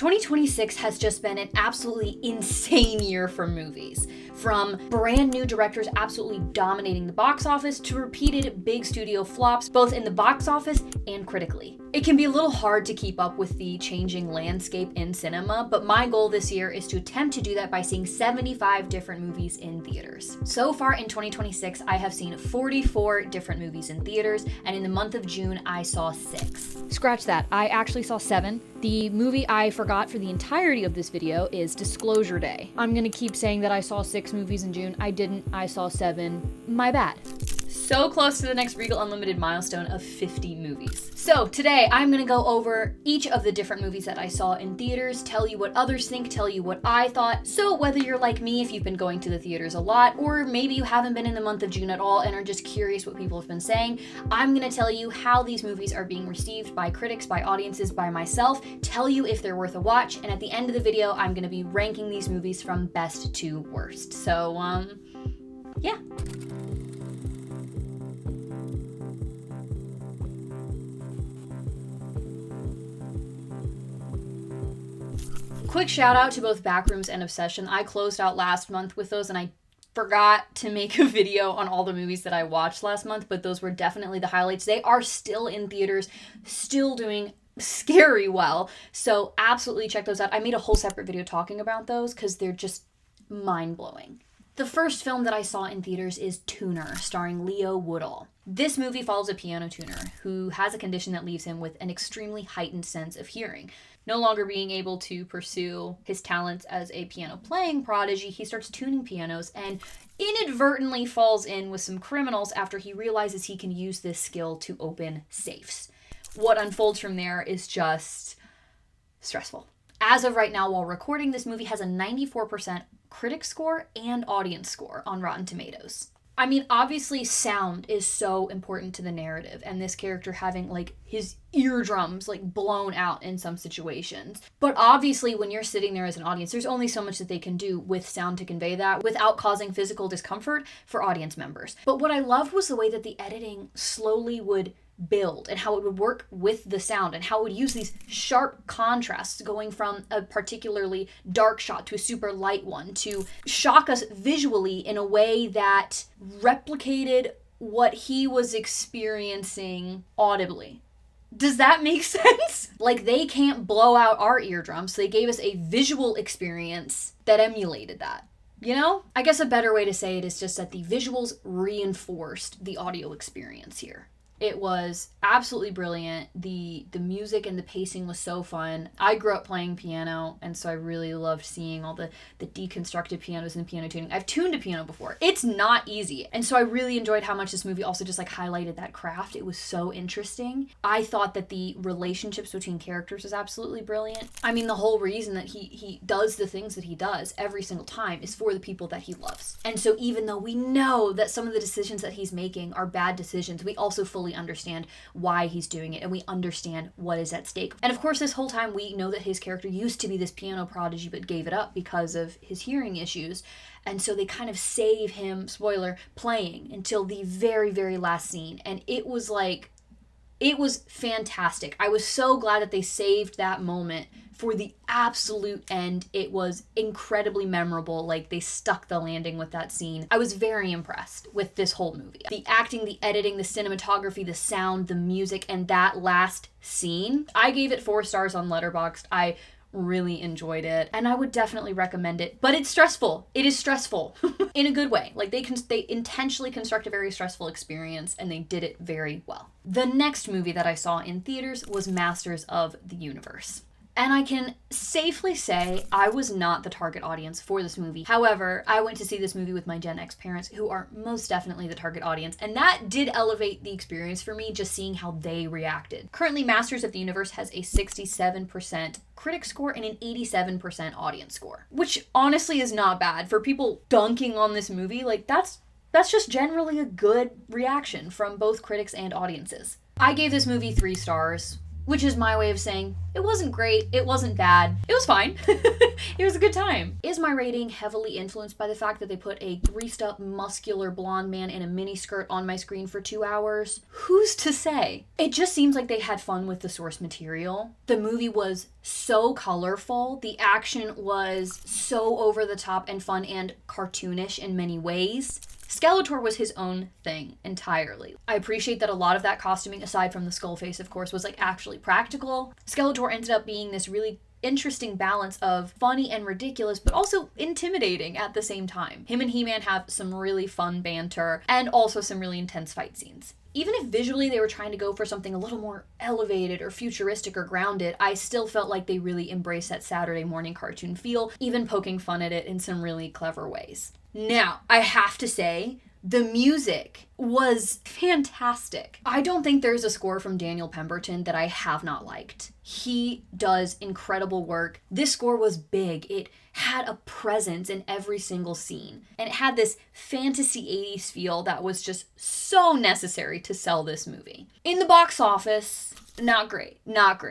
2026 has just been an absolutely insane year for movies. From brand new directors absolutely dominating the box office to repeated big studio flops, both in the box office and critically. It can be a little hard to keep up with the changing landscape in cinema, but my goal this year is to attempt to do that by seeing 75 different movies in theaters. So far in 2026, I have seen 44 different movies in theaters, and in the month of June, I saw 6. Scratch that, I actually saw 7. The movie I forgot for the entirety of this video is Disclosure Day. I'm gonna keep saying that I saw 6 movies in June. I didn't, I saw 7. My bad. So close to the next Regal Unlimited milestone of 50 movies. So today I'm gonna go over each of the different movies that I saw in theaters, tell you what others think, tell you what I thought. So whether you're like me, if you've been going to the theaters a lot, or maybe you haven't been in the month of June at all and are just curious what people have been saying, I'm gonna tell you how these movies are being received by critics, by audiences, by myself, tell you if they're worth a watch, and at the end of the video, I'm gonna be ranking these movies from best to worst. So, yeah. Quick shout out to both Backrooms and Obsession. I closed out last month with those and I forgot to make a video on all the movies that I watched last month, but those were definitely the highlights. They are still in theaters, still doing scary well, so absolutely check those out. I made a whole separate video talking about those because they're just mind-blowing. The first film that I saw in theaters is Tuner, starring Leo Woodall. This movie follows a piano tuner who has a condition that leaves him with an extremely heightened sense of hearing. No longer being able to pursue his talents as a piano playing prodigy, he starts tuning pianos and inadvertently falls in with some criminals after he realizes he can use this skill to open safes. What unfolds from there is just stressful. As of right now, while recording, this movie has a 94% critic score and audience score on Rotten Tomatoes. I mean, obviously sound is so important to the narrative, and this character having like his eardrums like blown out in some situations. But obviously when you're sitting there as an audience, there's only so much that they can do with sound to convey that without causing physical discomfort for audience members. But what I loved was the way that the editing slowly would build and how it would work with the sound and how it would use these sharp contrasts going from a particularly dark shot to a super light one to shock us visually in a way that replicated what he was experiencing audibly. Does that make sense? Like, they can't blow out our eardrums, so they gave us a visual experience that emulated that. You know? I guess a better way to say it is just that the visuals reinforced the audio experience here. It was absolutely brilliant. The music and the pacing was so fun. I grew up playing piano, and so I really loved seeing all the deconstructed pianos and the piano tuning. I've tuned a piano before. It's not easy. And so I really enjoyed how much this movie also just like highlighted that craft. It was so interesting. I thought that the relationships between characters was absolutely brilliant. I mean, the whole reason that he does the things that he does every single time is for the people that he loves. And so even though we know that some of the decisions that he's making are bad decisions, we also fully understand why he's doing it, and we understand what is at stake. And of course, this whole time we know that his character used to be this piano prodigy but gave it up because of his hearing issues. And so they kind of save him, spoiler, playing until the very, very last scene. And it was fantastic. I was so glad that they saved that moment for the absolute end. It was incredibly memorable. Like, they stuck the landing with that scene. I was very impressed with this whole movie. The acting, the editing, the cinematography, the sound, the music, and that last scene. I gave it 4 stars on Letterboxd. I really enjoyed it, and I would definitely recommend it. But it's stressful. It is stressful in a good way. Like, they intentionally construct a very stressful experience, and they did it very well. The next movie that I saw in theaters was Masters of the Universe. And I can safely say I was not the target audience for this movie. However, I went to see this movie with my Gen X parents, who are most definitely the target audience, and that did elevate the experience for me, just seeing how they reacted. Currently, Masters of the Universe has a 67% critic score and an 87% audience score, which honestly is not bad. For people dunking on this movie, like, that's just generally a good reaction from both critics and audiences. I gave this movie 3 stars. which is my way of saying it wasn't great, it wasn't bad, it was fine. It was a good time. Is my rating heavily influenced by the fact that they put a greased up, muscular blonde man in a miniskirt on my screen for 2 hours? Who's to say? It just seems like they had fun with the source material. The movie was so colorful. The action was so over the top and fun and cartoonish in many ways. Skeletor was his own thing entirely. I appreciate that a lot of that costuming, aside from the skull face, of course, was like actually practical. Skeletor ended up being this really interesting balance of funny and ridiculous, but also intimidating at the same time. Him and He-Man have some really fun banter and also some really intense fight scenes. Even if visually they were trying to go for something a little more elevated or futuristic or grounded, I still felt like they really embraced that Saturday morning cartoon feel, even poking fun at it in some really clever ways. Now, I have to say, the music was fantastic. I don't think there's a score from Daniel Pemberton that I have not liked. He does incredible work. This score was big. It had a presence in every single scene. And it had this fantasy 80s feel that was just so necessary to sell this movie. In the box office, not great. Bad,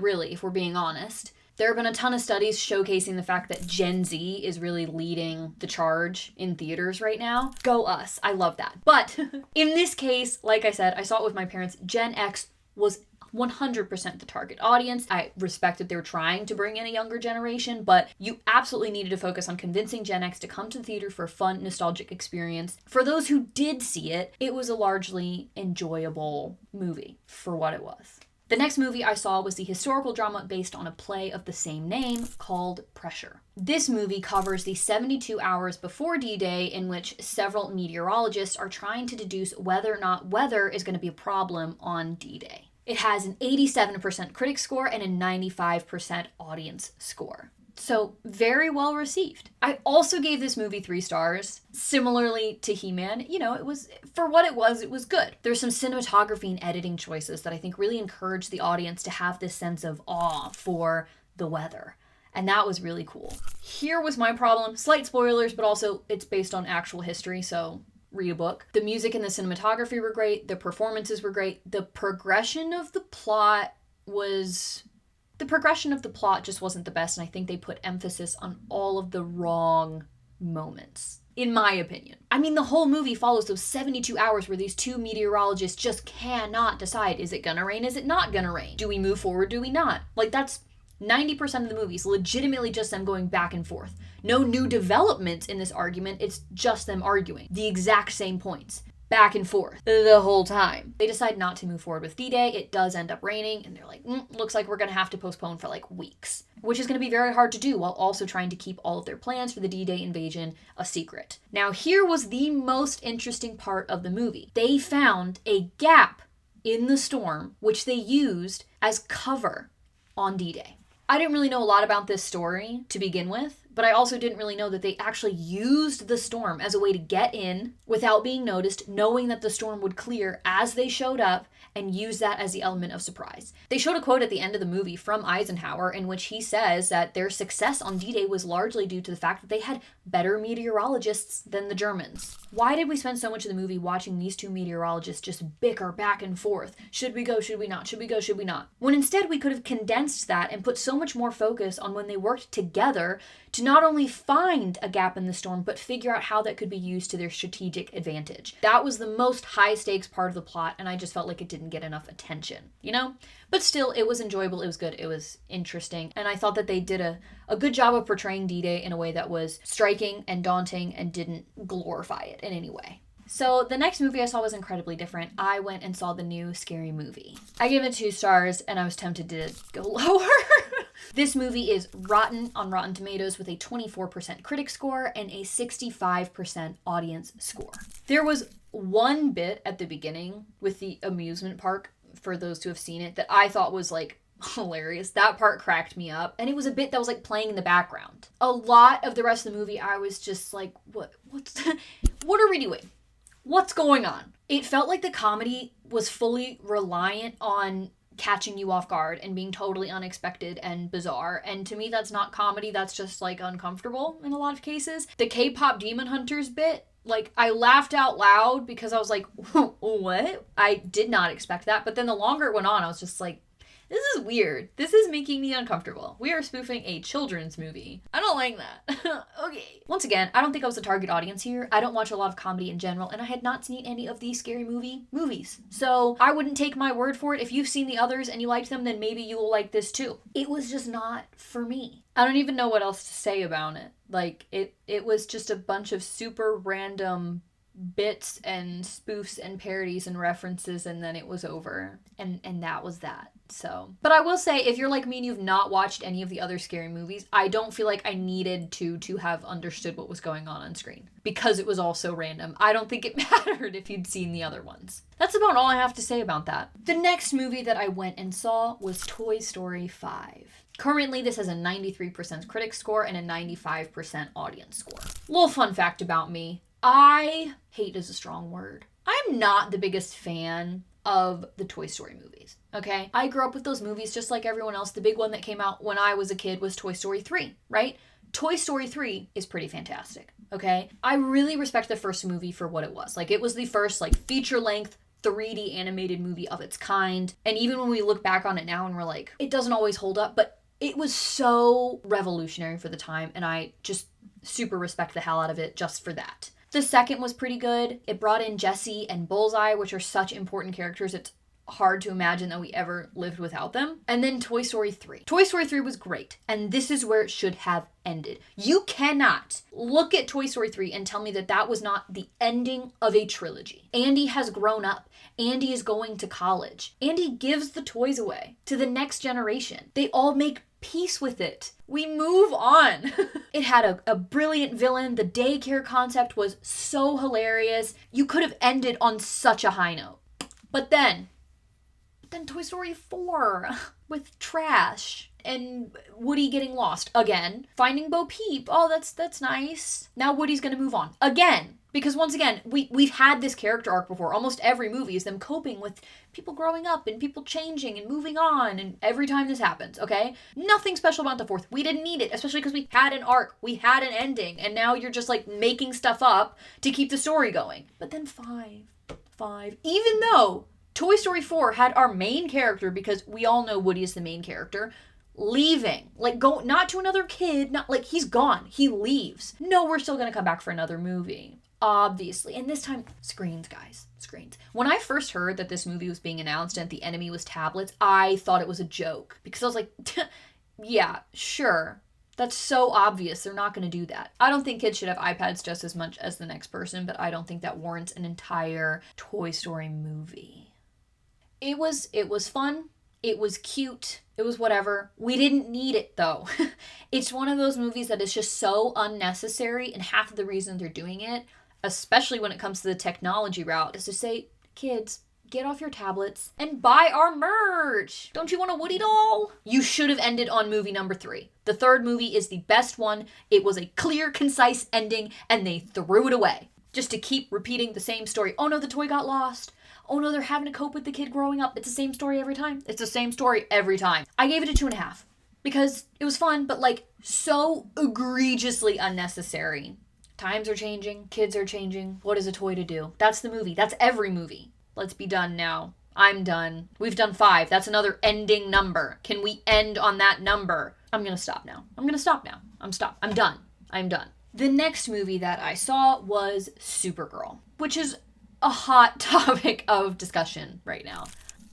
really, if we're being honest. There have been a ton of studies showcasing the fact that Gen Z is really leading the charge in theaters right now. Go us. I love that. But in this case, like I said, I saw it with my parents. Gen X was 100% the target audience. I respect that they were trying to bring in a younger generation, but you absolutely needed to focus on convincing Gen X to come to the theater for a fun, nostalgic experience. For those who did see it, it was a largely enjoyable movie for what it was. The next movie I saw was the historical drama based on a play of the same name called Pressure. This movie covers the 72 hours before D-Day in which several meteorologists are trying to deduce whether or not weather is going to be a problem on D-Day. It has an 87% critic score and a 95% audience score. So, very well received. I also gave this movie 3 stars. Similarly to He-Man, it was, for what it was good. There's some cinematography and editing choices that I think really encouraged the audience to have this sense of awe for the weather. And that was really cool. Here was my problem. Slight spoilers, but also it's based on actual history, so read a book. The music and the cinematography were great. The performances were great. The progression of the plot just wasn't the best, and I think they put emphasis on all of the wrong moments, in my opinion. I mean, the whole movie follows those 72 hours where these 2 meteorologists just cannot decide, is it gonna rain, is it not gonna rain? Do we move forward, do we not? Like, that's 90% of the movie is legitimately just them going back and forth. No new developments in this argument, it's just them arguing the exact same points. Back and forth the whole time. They decide not to move forward with D-Day. It does end up raining, and they're like, looks like we're going to have to postpone for like weeks, which is going to be very hard to do while also trying to keep all of their plans for the D-Day invasion a secret. Now, here was the most interesting part of the movie. They found a gap in the storm, which they used as cover on D-Day. I didn't really know a lot about this story to begin with, but I also didn't really know that they actually used the storm as a way to get in without being noticed, knowing that the storm would clear as they showed up, and use that as the element of surprise. They showed a quote at the end of the movie from Eisenhower in which he says that their success on D-Day was largely due to the fact that they had better meteorologists than the Germans. Why did we spend so much of the movie watching these 2 meteorologists just bicker back and forth? Should we go? Should we not? Should we go? Should we not? When instead we could have condensed that and put so much more focus on when they worked together to not only find a gap in the storm, but figure out how that could be used to their strategic advantage. That was the most high-stakes part of the plot, and I just felt like it didn't get enough attention, But still, it was enjoyable, it was good, it was interesting, and I thought that they did a good job of portraying D-Day in a way that was striking and daunting and didn't glorify it in any way. So the next movie I saw was incredibly different. I went and saw the new Scary Movie. I gave it 2 stars, and I was tempted to go lower. This movie is rotten on Rotten Tomatoes with a 24% critic score and a 65% audience score. There was one bit at the beginning with the amusement park, for those who have seen it, that I thought was like hilarious. That part cracked me up, and it was a bit that was like playing in the background. A lot of the rest of the movie I was just like, what are we doing? What's going on? It felt like the comedy was fully reliant on catching you off guard and being totally unexpected and bizarre. And to me, that's not comedy. That's just like uncomfortable in a lot of cases. The K-pop Demon Hunters bit Like, I laughed out loud because I was like, what? I did not expect that. But then the longer it went on, I was just like, this is weird. This is making me uncomfortable. We are spoofing a children's movie. I don't like that. Okay. Once again, I don't think I was the target audience here. I don't watch a lot of comedy in general, and I had not seen any of these scary movies. So I wouldn't take my word for it. If you've seen the others and you liked them, then maybe you will like this too. It was just not for me. I don't even know what else to say about it. Like, it was just a bunch of super random bits and spoofs and parodies and references, and then it was over. And that was that. So, but I will say, if you're like me and you've not watched any of the other scary movies, I don't feel like I needed to have understood what was going on screen because it was all so random. I don't think it mattered if you'd seen the other ones. That's about all I have to say about that. The next movie that I went and saw was Toy Story 5. Currently, this has a 93% critic score and a 95% audience score. Little fun fact about me. Hate is a strong word. I'm not the biggest fan of the Toy Story movies, okay? I grew up with those movies just like everyone else. The big one that came out when I was a kid was Toy Story 3, right? Toy Story 3 is pretty fantastic, okay? I really respect the first movie for what it was. Like, it was the first, like, feature-length 3D animated movie of its kind. And even when we look back on it now and we're like, it doesn't always hold up, but it was so revolutionary for the time, and I just super respect the hell out of it just for that. The second was pretty good. It brought in Jessie and Bullseye, which are such important characters. It's hard to imagine that we ever lived without them. And then Toy Story 3. Toy Story 3 was great, and this is where it should have ended. You cannot look at Toy Story 3 and tell me that that was not the ending of a trilogy. Andy has grown up. Andy is going to college. Andy gives the toys away to the next generation. They all make peace with it. We move on. It had a brilliant villain. The daycare concept was so hilarious. You could have ended on such a high note. But then Toy Story 4 with trash and Woody getting lost again. Finding Bo Peep. Oh, that's nice. Now Woody's gonna move on again. Because once again, we've had this character arc before. Almost every movie is them coping with people growing up and people changing and moving on. And every time this happens, okay? Nothing special about the fourth. We didn't need it, especially because we had an arc. We had an ending. And now you're just like making stuff up to keep the story going. But then five. Even though Toy Story 4 had our main character, because we all know Woody is the main character, leaving. Like, go not to another kid. Not like he's gone. He leaves. No, we're still going to come back for another movie. Obviously. And this time, screens, guys. Screens. When I first heard that this movie was being announced and the enemy was tablets, I thought it was a joke. Because I was like, yeah, sure. That's so obvious. They're not going to do that. I don't think kids should have iPads just as much as the next person, but I don't think that warrants an entire Toy Story movie. It was fun. It was cute. It was whatever. We didn't need it, though. It's one of those movies that is just so unnecessary, and half of the reason they're doing it, especially when it comes to the technology route, is to say, kids, get off your tablets and buy our merch. Don't you want a Woody doll? You should have ended on movie number 3. The third movie is the best one. It was a clear, concise ending, and they threw it away. Just to keep repeating the same story. Oh no, the toy got lost. Oh no, they're having to cope with the kid growing up. It's the same story every time. It's the same story every time. I gave it a 2.5 because it was fun, but like so egregiously unnecessary. Times are changing. Kids are changing. What is a toy to do? That's the movie. That's every movie. Let's be done now. I'm done. We've done 5. That's another ending number. Can we end on that number? I'm going to stop now. I'm done. The next movie that I saw was Supergirl, which is a hot topic of discussion right now.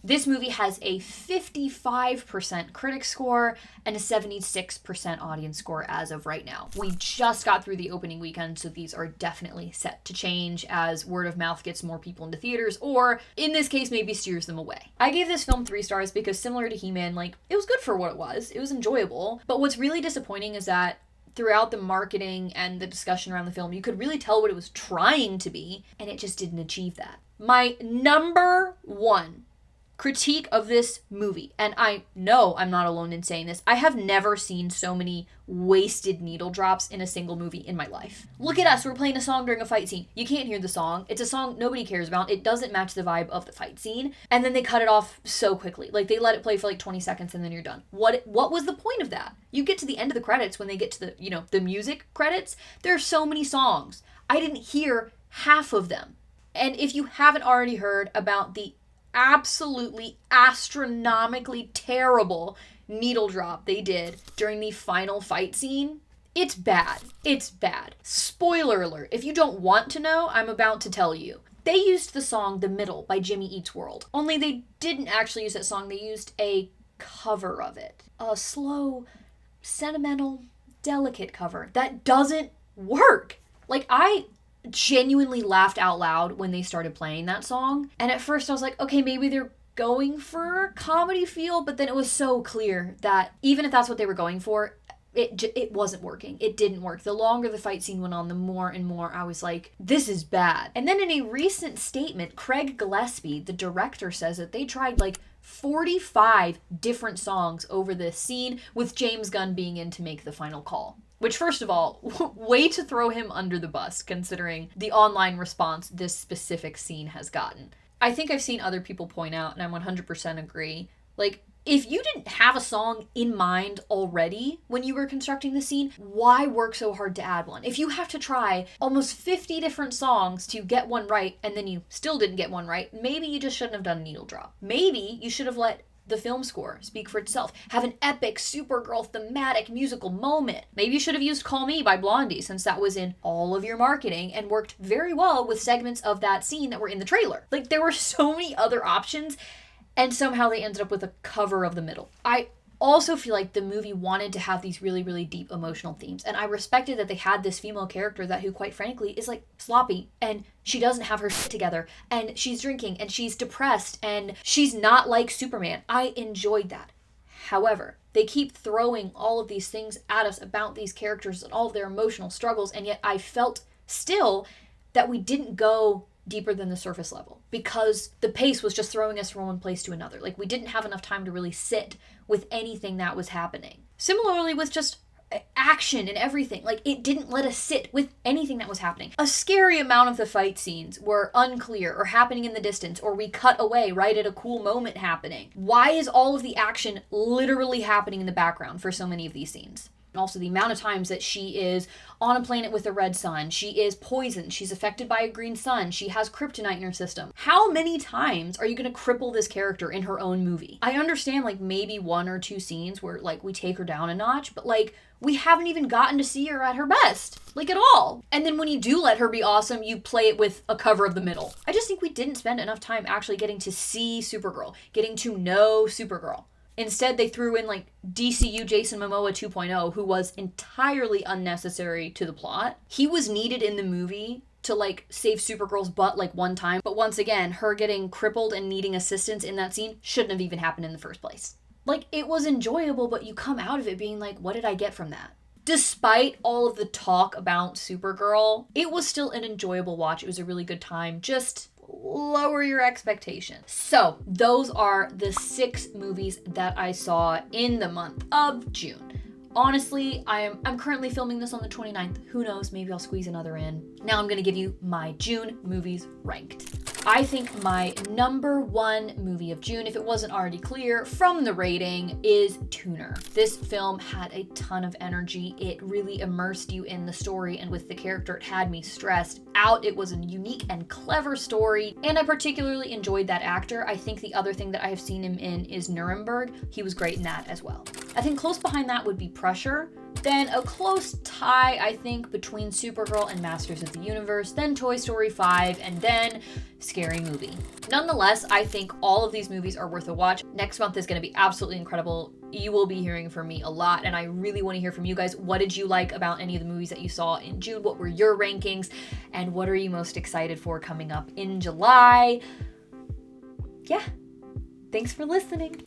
This movie has a 55% critic score and a 76% audience score as of right now. We just got through the opening weekend, so these are definitely set to change as word of mouth gets more people into theaters, or in this case, maybe steers them away. I gave this film 3 stars because similar to He-Man, like, it was good for what it was. It was enjoyable. But what's really disappointing is that throughout the marketing and the discussion around the film, you could really tell what it was trying to be, and it just didn't achieve that. My number 1 critique of this movie, and I know I'm not alone in saying this, I have never seen so many wasted needle drops in a single movie in my life. Look at us, we're playing a song during a fight scene. You can't hear the song. It's a song nobody cares about. It doesn't match the vibe of the fight scene. And then they cut it off so quickly. Like, they let it play for like 20 seconds and then you're done. What was the point of that? You get to the end of the credits when they get to the music credits. There are so many songs. I didn't hear half of them. And if you haven't already heard about the absolutely astronomically terrible needle drop they did during the final fight scene, it's bad. It's bad. Spoiler alert. If you don't want to know, I'm about to tell you. They used the song The Middle by Jimmy Eats World. Only they didn't actually use that song. They used a cover of it. A slow, sentimental, delicate cover that doesn't work. Like, I genuinely laughed out loud when they started playing that song. And at first I was like, okay, maybe they're going for a comedy feel, but then it was so clear that even if that's what they were going for, it wasn't working. It didn't work. The longer the fight scene went on, the more and more I was like, this is bad. And then in a recent statement, Craig Gillespie, the director, says that they tried like 45 different songs over this scene, with James Gunn being in to make the final call. Which, first of all, way to throw him under the bus, considering the online response this specific scene has gotten. I think I've seen other people point out, and I 100% agree, like, if you didn't have a song in mind already when you were constructing the scene, why work so hard to add one? If you have to try almost 50 different songs to get one right, and then you still didn't get one right, maybe you just shouldn't have done a needle drop. Maybe you should have let the film score speak for itself. Have an epic Supergirl thematic musical moment. Maybe you should have used Call Me by Blondie, since that was in all of your marketing and worked very well with segments of that scene that were in the trailer. Like, there were so many other options, and somehow they ended up with a cover of The Middle. I also feel like the movie wanted to have these really, really deep emotional themes, and I respected that they had this female character who quite frankly is like sloppy, and she doesn't have her shit together, and she's drinking, and she's depressed, and she's not like Superman. I enjoyed that. However, they keep throwing all of these things at us about these characters and all of their emotional struggles, and yet I felt still that we didn't go deeper than the surface level, because the pace was just throwing us from one place to another. Like, we didn't have enough time to really sit with anything that was happening. Similarly with just action and everything, like, it didn't let us sit with anything that was happening. A scary amount of the fight scenes were unclear or happening in the distance, or we cut away right at a cool moment happening. Why is all of the action literally happening in the background for so many of these scenes? And also the amount of times that she is on a planet with a red sun, she is poisoned, she's affected by a green sun, she has kryptonite in her system. How many times are you going to cripple this character in her own movie? I understand, like, maybe one or two scenes where, like, we take her down a notch, but, like, we haven't even gotten to see her at her best, like, at all. And then when you do let her be awesome, you play it with a cover of The Middle. I just think we didn't spend enough time actually getting to see Supergirl, getting to know Supergirl. Instead, they threw in, like, DCU Jason Momoa 2.0, who was entirely unnecessary to the plot. He was needed in the movie to, like, save Supergirl's butt, like, one time. But once again, her getting crippled and needing assistance in that scene shouldn't have even happened in the first place. Like, it was enjoyable, but you come out of it being like, what did I get from that? Despite all of the talk about Supergirl, it was still an enjoyable watch. It was a really good time. Just lower your expectations. So those are the 6 movies that I saw in the month of June. Honestly, I'm currently filming this on the 29th. Who knows, maybe I'll squeeze another in. Now I'm gonna give you my June movies ranked. I think my number 1 movie of June, if it wasn't already clear from the rating, is Tuner. This film had a ton of energy. It really immersed you in the story, and with the character, it had me stressed out. It was a unique and clever story, and I particularly enjoyed that actor. I think the other thing that I have seen him in is Nuremberg. He was great in that as well. I think close behind that would be Pressure. Then a close tie, I think, between Supergirl and Masters of the Universe, then Toy Story 5, and then Scary Movie. Nonetheless, I think all of these movies are worth a watch. Next month is going to be absolutely incredible. You will be hearing from me a lot, and I really want to hear from you guys. What did you like about any of the movies that you saw in June? What were your rankings? And what are you most excited for coming up in July? Yeah. Thanks for listening.